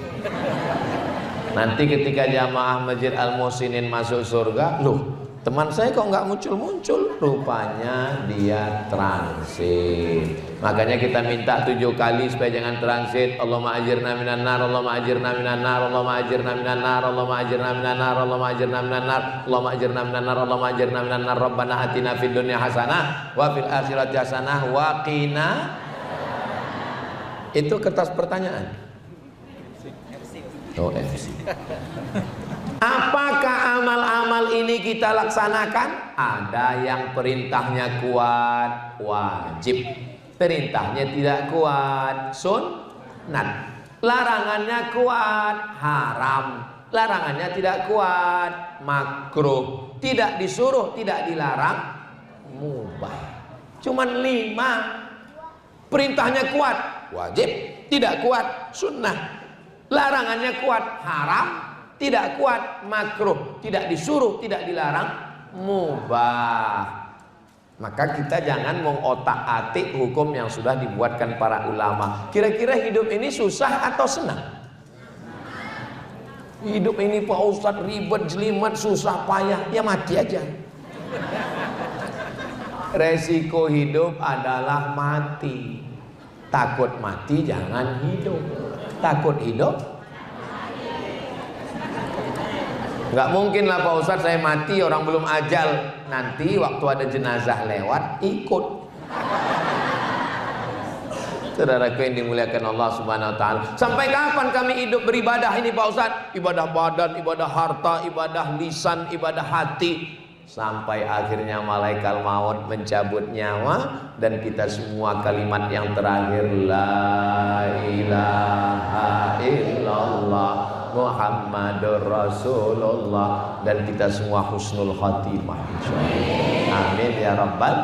Nanti ketika jamaah Masjid Al-Muhsinin masuk surga, loh, teman saya kok nggak muncul-muncul? Rupanya dia transit. Makanya kita minta 7 kali supaya jangan transit. Allahumma ajirna minan nar, Allahumma ajirna minan nar, Allahumma ajirna minan nar, Allahumma ajirna minan nar, Allahumma ajirna minan nar, Allahumma ajirna minan nar, Allahumma ajirna minan nar. Rabbana atina fid dunya hasanah wa fil akhirati hasanah wa qina. Itu kertas pertanyaan. Oh, MC. Apakah amal-amal ini kita laksanakan? Ada yang perintahnya kuat, wajib. Perintahnya tidak kuat, sunnat. Larangannya kuat, haram. Larangannya tidak kuat, makruh. Tidak disuruh, tidak dilarang, mubah. Cuman 5. Perintahnya kuat, wajib. Tidak kuat, sunnah. Larangannya kuat, haram. Tidak kuat, makruh. Tidak disuruh, tidak dilarang, mubah. Maka kita jangan mengotak-atik hukum yang sudah dibuatkan para ulama. Kira-kira hidup ini susah atau senang? Hidup ini Pak Ustadz ribet, jelimet, susah, payah. Ya mati aja. Resiko hidup adalah mati. Takut mati jangan hidup. Takut hidup, nggak mungkin lah Pak Ustadz saya mati orang belum ajal. Nanti waktu ada jenazah lewat ikut. Saudaraku yang dimuliakan Allah Subhanahu wa taala. Sampai kapan kami hidup beribadah ini Pak Ustadz? Ibadah badan, ibadah harta, ibadah lisan, ibadah hati. Sampai akhirnya malaikat maut mencabut nyawa dan kita semua kalimat yang terakhir la ilaha illallah Muhammadur Rasulullah, dan kita semua husnul khatimah insyaallah. Amin ya rabbal.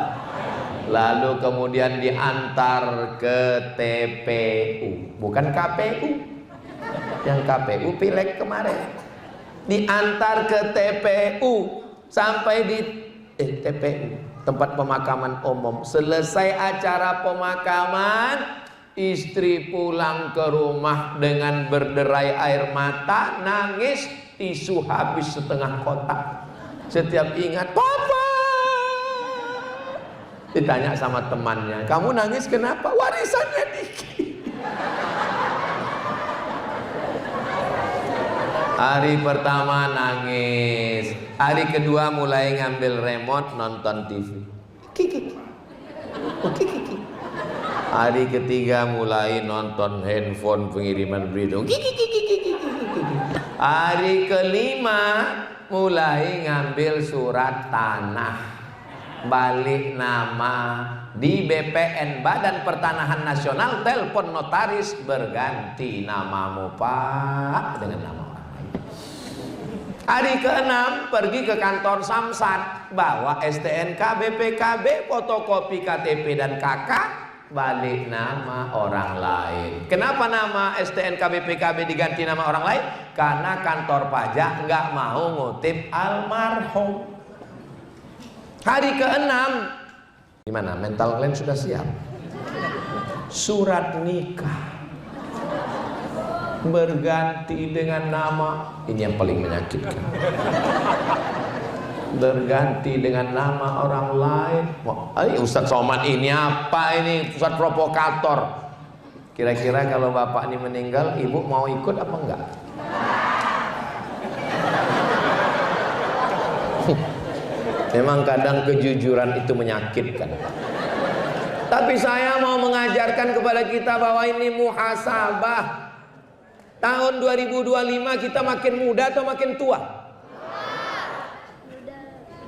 Lalu kemudian diantar ke TPU, bukan KPU. Yang KPU pileg kemarin. Diantar ke TPU sampai di TPU, tempat pemakaman umum. Selesai acara pemakaman, istri pulang ke rumah dengan berderai air mata, nangis, tisu habis setengah kotak. Setiap ingat, papa, ditanya sama temannya, kamu nangis kenapa? Warisannya dikit. Hari pertama nangis, hari kedua mulai ngambil remote nonton TV. Kiki. Hari ketiga mulai nonton handphone pengiriman berita. Hari kelima mulai ngambil surat tanah, balik nama di BPN, Badan Pertanahan Nasional, telepon notaris, berganti namamu Pak dengan nama orang. Hari ke-6 pergi ke kantor Samsat, bawa STNK, BPKB, fotokopi KTP dan KK, balik nama orang lain. Kenapa nama STNK BPKB diganti nama orang lain? Karena kantor pajak nggak mau ngutip almarhum. Hari ke-6, gimana? Mental kalian sudah siap? Surat nikah. berganti dengan nama, ini yang paling menyakitkan. Berganti dengan nama orang lain. Ustadz Somad ini apa ini? Ustadz provokator. Kira-kira kalau bapak ini meninggal, ibu mau ikut apa enggak? Memang kadang kejujuran itu menyakitkan. Tapi saya mau mengajarkan kepada kita bahwa ini muhasabah. Tahun 2025 kita makin muda atau makin tua?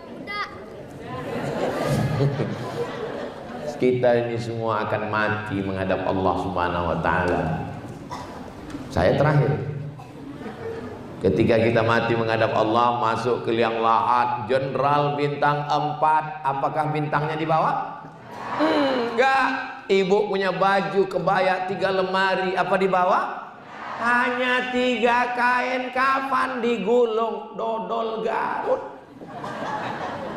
Muda. Kita ini semua akan mati menghadap Allah Subhanahu wa taala. Saya terakhir. Ketika kita mati menghadap Allah, masuk ke liang lahat, jenderal bintang 4, apakah bintangnya di bawah? Enggak. Ibu punya baju kebaya 3 lemari, apa di bawah? Hanya 3 kain kafan digulung, dodol Garut.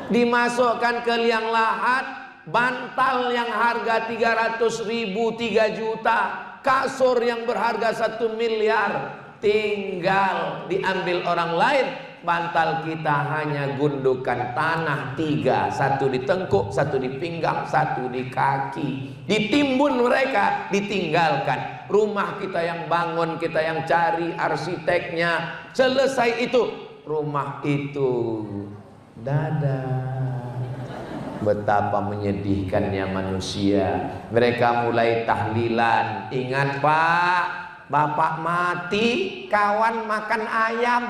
Dimasukkan ke liang lahat, bantal yang harga 300.000 3 juta, kasur yang berharga 1 miliar, tinggal diambil orang lain. Bantal kita hanya gundukan tanah 3, 1 di tengkuk, 1 di pinggang, 1 di kaki. Ditimbun mereka, ditinggalkan. Rumah kita yang bangun, kita yang cari arsiteknya. Selesai itu, rumah itu dadah. Betapa menyedihkannya manusia. Mereka mulai tahlilan. Ingat Pak, bapak mati, kawan makan ayam.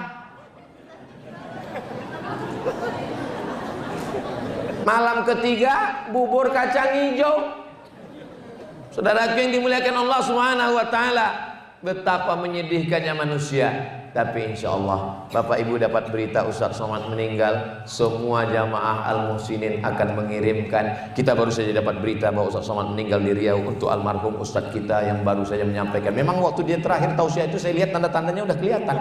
Malam ketiga bubur kacang hijau. Saudaraku yang dimuliakan Allah Subhanahu wa taala, betapa menyedihkannya manusia. Tapi insya Allah Bapak Ibu dapat berita Ustadz Somad meninggal, semua jamaah Al-Muhsinin akan mengirimkan. Kita baru saja dapat berita bahwa Ustadz Somad meninggal di Riau untuk almarhum Ustadz kita yang baru saja menyampaikan. Memang waktu dia terakhir tausiah itu saya lihat tanda-tandanya udah kelihatan.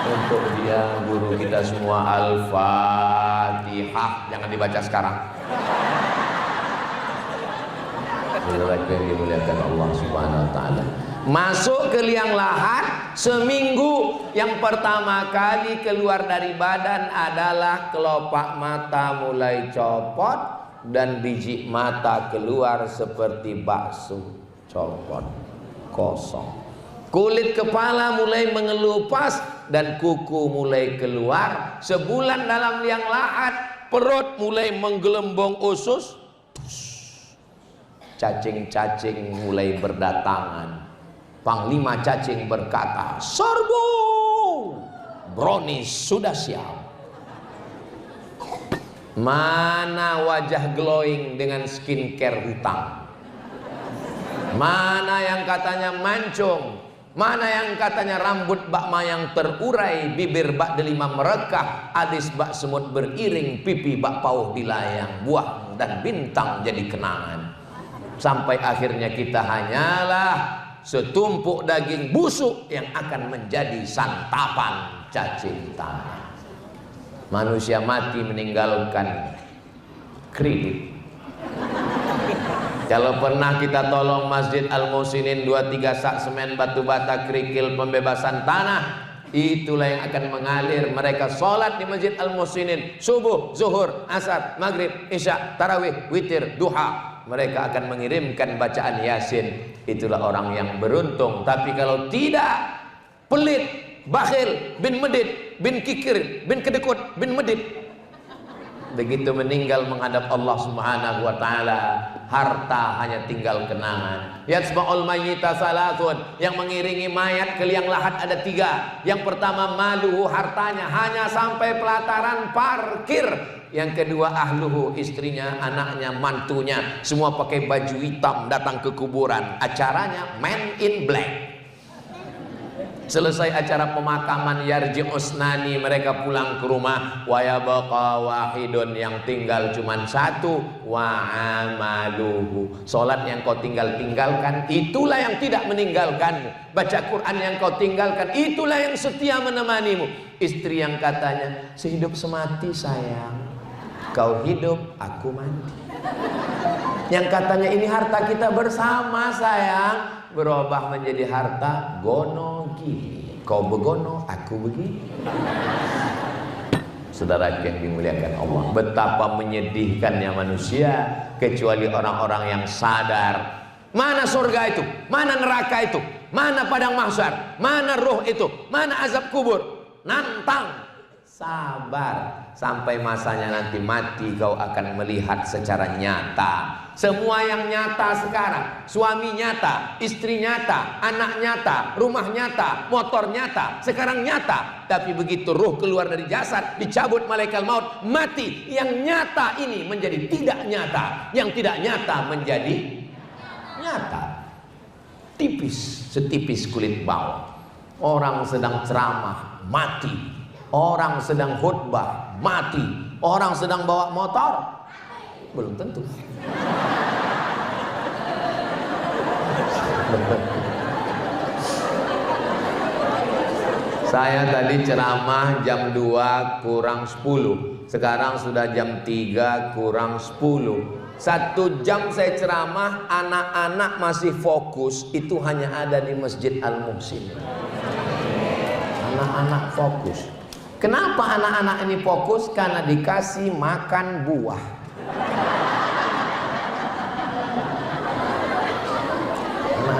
Untuk dia guru kita semua, Al-Fatihah, jangan dibaca sekarang. Saudara yang dimuliakan Allah Subhanahu wa taala. Masuk ke liang lahat seminggu, yang pertama kali keluar dari badan adalah kelopak mata mulai copot dan biji mata keluar seperti bakso copot, kosong. Kulit kepala mulai mengelupas dan kuku mulai keluar. Sebulan dalam liang lahat, perut mulai menggelembung usus, cacing-cacing mulai berdatangan. Panglima cacing berkata, "Serbu, brownies sudah siap." Mana wajah glowing dengan skincare hutang? Mana yang katanya mancung? Mana yang katanya rambut bak mayang terurai, bibir bak delima merekah, alis bak semut beriring, pipi bak pauh dilayang, buah dan bintang jadi kenangan. Sampai akhirnya kita hanyalah setumpuk daging busuk yang akan menjadi santapan cacing tanah. Manusia mati meninggalkan kredit. Kalau pernah kita tolong Masjid Al-Muhsinin 2-3 sak semen batu bata kerikil pembebasan tanah, itulah yang akan mengalir. Mereka sholat di Masjid Al-Muhsinin subuh, zuhur, asar, maghrib, isya, tarawih, witir, duha. Mereka akan mengirimkan bacaan Yasin. Itulah orang yang beruntung. Tapi kalau tidak, pelit, bakhil, bin medit, bin kikir, bin kedekut, bin medit, begitu meninggal menghadap Allah Subhanahu wa taala, harta hanya tinggal kenangan. Yatsba'ul mayyita salasun, yang mengiringi mayat ke liang lahat ada 3. Yang pertama maluhu, hartanya hanya sampai pelataran parkir. Yang kedua ahluhu, istrinya, anaknya, mantunya, semua pakai baju hitam datang ke kuburan. Acaranya Man in Black. Selesai acara pemakaman yarji usnani, mereka pulang ke rumah. Wa yabqa wahidun, yang tinggal cuman 1. Wa amaluhu, salat yang kau tinggalkan, itulah yang tidak meninggalkanmu. Baca Quran yang kau tinggalkan, itulah yang setia menemanimu. Istri yang katanya sehidup semati sayang, kau hidup aku mati. Yang katanya ini harta kita bersama sayang, berubah menjadi harta gono gini. Kau begono, aku begini. Saudara yang dimuliakan Allah, betapa menyedihkannya manusia kecuali orang-orang yang sadar mana surga itu, mana neraka itu, mana padang mahsyar, mana roh itu, mana azab kubur. Nantang, sabar sampai masanya nanti mati, kau akan melihat secara nyata semua yang nyata sekarang. Suami nyata, istri nyata, anak nyata, rumah nyata, motor nyata, sekarang nyata. Tapi begitu ruh keluar dari jasad, dicabut malaikat maut, mati. Yang nyata ini menjadi tidak nyata, yang tidak nyata menjadi nyata. Tipis, setipis kulit bawang. Orang sedang ceramah, mati. Orang sedang khutbah, mati. Orang sedang bawa motor, belum tentu. Saya tadi ceramah jam 2 kurang 10. Sekarang sudah jam 3 kurang 10. 1 jam saya ceramah, anak-anak masih fokus. Itu hanya ada di Masjid Al-Muhsin. Anak-anak fokus. Kenapa anak-anak ini fokus? Karena dikasih makan buah.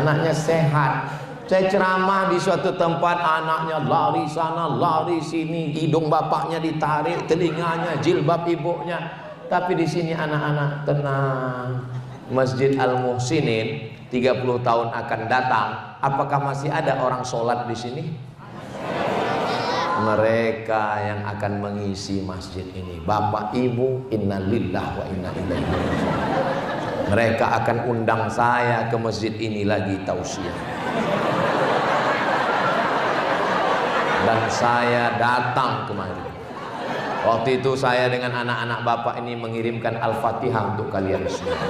Anak-anaknya sehat. Saya ceramah di suatu tempat, anaknya lari sana, lari sini, hidung bapaknya ditarik, telinganya, jilbab ibunya. Tapi di sini anak-anak tenang. Masjid Al-Muhsinin 30 tahun akan datang. Apakah masih ada orang sholat di sini? Mereka yang akan mengisi masjid ini. Bapak ibu, innalillah wa inna ilaihi raji'un. Mereka akan undang saya ke masjid ini lagi tausiah. Dan saya datang kemari. Waktu itu saya dengan anak-anak bapak ini mengirimkan Al-Fatihah untuk kalian semua.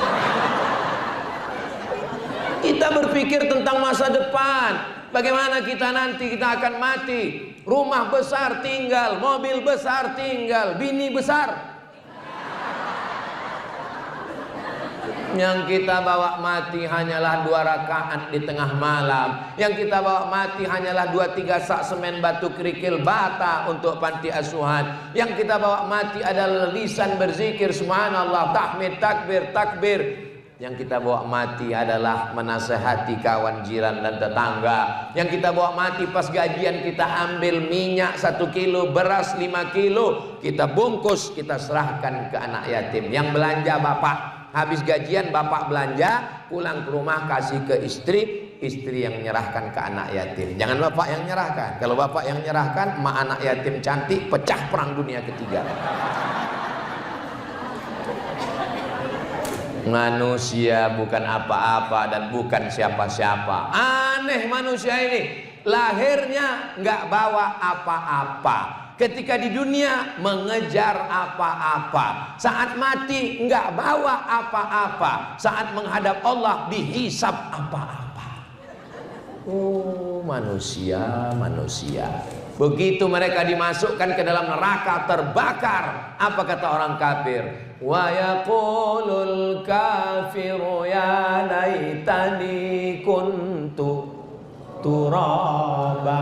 Kita berpikir tentang masa depan. Bagaimana kita nanti kita akan mati. Rumah besar tinggal, mobil besar tinggal, bini besar. Yang kita bawa mati hanyalah 2 rakaat di tengah malam. Yang kita bawa mati hanyalah 2-3 sak semen batu kerikil bata untuk panti asuhan. Yang kita bawa mati adalah lisan berzikir subhanallah, tahmid, takbir, takbir. Yang kita bawa mati adalah menasehati kawan jiran dan tetangga. Yang kita bawa mati pas gajian kita ambil minyak 1 kilo, beras 5 kilo, kita bungkus, kita serahkan ke anak yatim. Yang belanja bapak, habis gajian bapak belanja, pulang ke rumah kasih ke istri, istri yang menyerahkan ke anak yatim. Jangan bapak yang menyerahkan. Kalau bapak yang menyerahkan, emak anak yatim cantik, pecah perang dunia ketiga. Manusia bukan apa-apa dan bukan siapa-siapa. Aneh manusia ini. Lahirnya nggak bawa apa-apa. Ketika di dunia mengejar apa-apa. Saat mati nggak bawa apa-apa. Saat menghadap Allah dihisab apa-apa. Oh, manusia, manusia. Begitu mereka dimasukkan ke dalam neraka terbakar. Apa kata orang kafir? Wa yaqulul kafiru ya laitani kuntu turaba.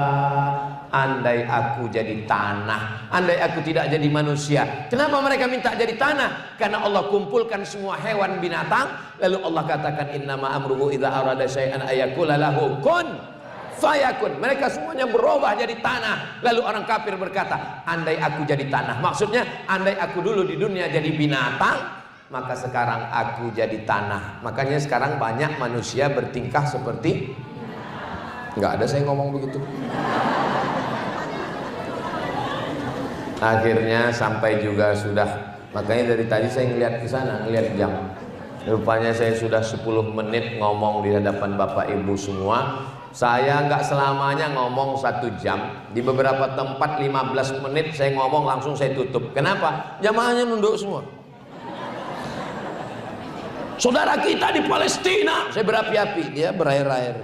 Andai aku jadi tanah, andai aku tidak jadi manusia. Kenapa mereka minta jadi tanah? Karena Allah kumpulkan semua hewan binatang, lalu Allah katakan innama amruhu idza arada syai'an ayaqula lahu kun fayakun. Mereka semuanya berubah jadi tanah. Lalu orang kafir berkata, andai aku jadi tanah. Maksudnya, andai aku dulu di dunia jadi binatang, maka sekarang aku jadi tanah. Makanya sekarang banyak manusia bertingkah seperti, nggak ada saya ngomong begitu. Akhirnya sampai juga sudah. Makanya dari tadi saya ngeliat ke sana, ngeliat jam. Rupanya saya sudah 10 menit ngomong di hadapan Bapak Ibu semua. Saya nggak selamanya ngomong 1 jam. Di beberapa tempat 15 menit saya ngomong langsung saya tutup. Kenapa? Jamaahnya nunduk semua. Saudara kita di Palestina, saya berapi-api, dia berair-air.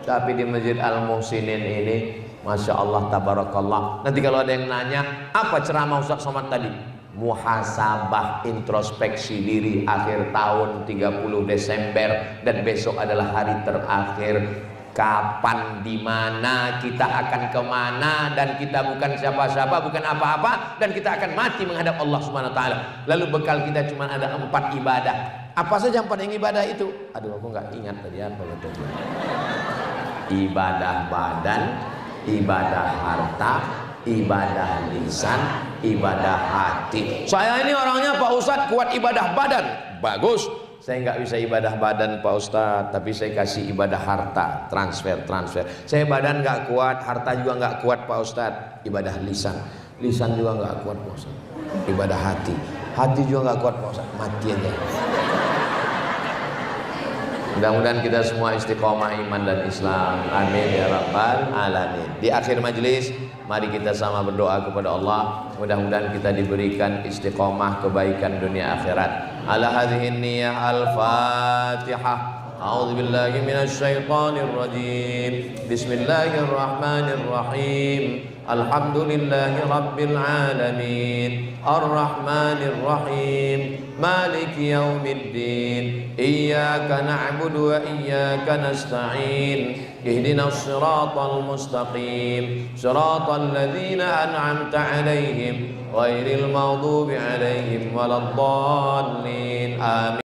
Tapi di Masjid Al-Muhsinin ini, Masya Allah, tabarakallah. Nanti kalau ada yang nanya, apa ceramah Ustaz Somad tadi? muhasabah, introspeksi diri akhir tahun 30 Desember dan besok adalah hari terakhir. Kapan, di mana, kita akan kemana, dan kita bukan siapa-siapa, bukan apa-apa, dan kita akan mati menghadap Allah Subhanahu wa taala. Lalu bekal kita cuma ada 4 ibadah. Apa saja 4 yang ibadah itu? Aduh, aku nggak ingat tadi apa katanya. Ibadah badan, ibadah harta, ibadah lisan, ibadah hati. Saya ini orangnya Pak Ustadz kuat ibadah badan. Bagus. Saya nggak bisa ibadah badan Pak Ustadz, tapi saya kasih ibadah harta, transfer. Saya badan nggak kuat, harta juga nggak kuat Pak Ustadz. Ibadah lisan juga nggak kuat Pak Ustadz. Ibadah hati juga nggak kuat Pak Ustadz. Mati aja. Mudah-mudahan kita semua istiqomah iman dan Islam. Amin ya rabbal alamin. Di akhir majelis, mari kita sama berdoa kepada Allah. Mudah-mudahan kita diberikan istiqomah kebaikan dunia akhirat. Ala hadhihi niyyah al-Fatihah. A'udzu billahi minasy syaithanir rajim. Bismillahirrahmanirrahim. Alhamdulillahi rabbil alamin. Arrahmanir rahim. Maliki yaumiddin. Iyyaka na'budu wa iyyaka nasta'in. Ihdinas siratal mustaqim. Siratal ladzina an'amta 'alaihim ghairil maghdubi 'alaihim waladdallin. Amin.